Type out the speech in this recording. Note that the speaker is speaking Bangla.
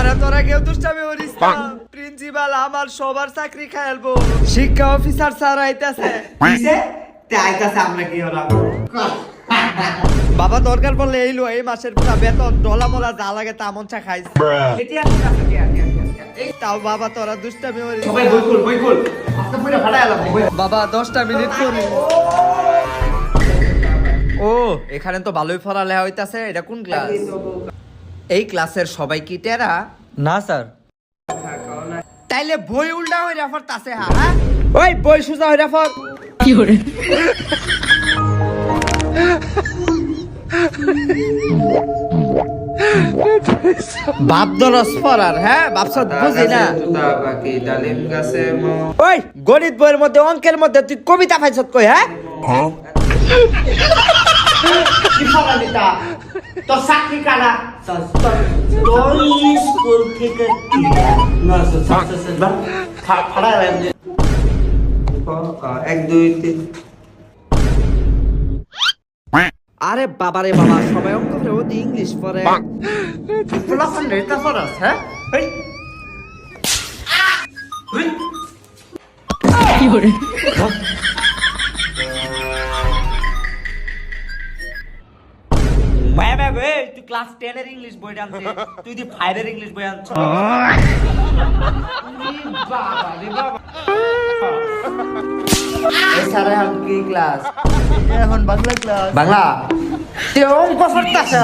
স্যার তোরা কেউ দুষ্টামি করিস না, প্রিন্সিপাল আমার সবার চাকরি খাইলবো। শিক্ষা অফিসার স্যার আইতাছে। কিসে তে আইতাছে আমরা কি হলাম? বাবা দরকার পড়লে এইলো এই মাসের পুরা বেতন ডলা মোলা যা লাগে তা মন চা খাইস। এটি আসলে এই তাও বাবা তোরা দুষ্টামি করিস সবাই না। বই খুল আজকে পুরো ফাটাই আলাম বাবা 10টা মিনিট করি। ও এখানে তো ভালোই পড়ালেখা হইতাছে। এটা কোন ক্লাস? এই ক্লাসের সবাই কি টেরা? না স্যার। তাইলে বই উল্টা হইরা পড়তাছে। হ্যাঁ ওই বই সোজা হইরা পড়। কি করে বাপ দরস পড়ার, হ্যাঁ বাপসত বুঝি না। বাকি ডালিম গাছে ওই গণিত বইয়ের মধ্যে অঙ্কের মধ্যে তুই কবিতা পাইছত কই? হ্যাঁ কি ফলালিতা তোর চাকরি কারা তোর স্কুল থেকে না ফাটাই আলাম যে 1 2 3 আরে বাবা রে বাবা, সবাই অঙ্ক পড়ে ও ইংলিশ পড়ে। ফুলাফান রেতা ফরাস হ্যাঁ এই কি করে তুই ক্লাস 10 এর ইংলিশ বই আনছিস, তুই দি 5 এর ইংলিশ বই আনছিস। এই স্যার এখন কি ক্লাস? এখন বাংলা ক্লাস। বাংলা তে অঙ্ক পড়তাছে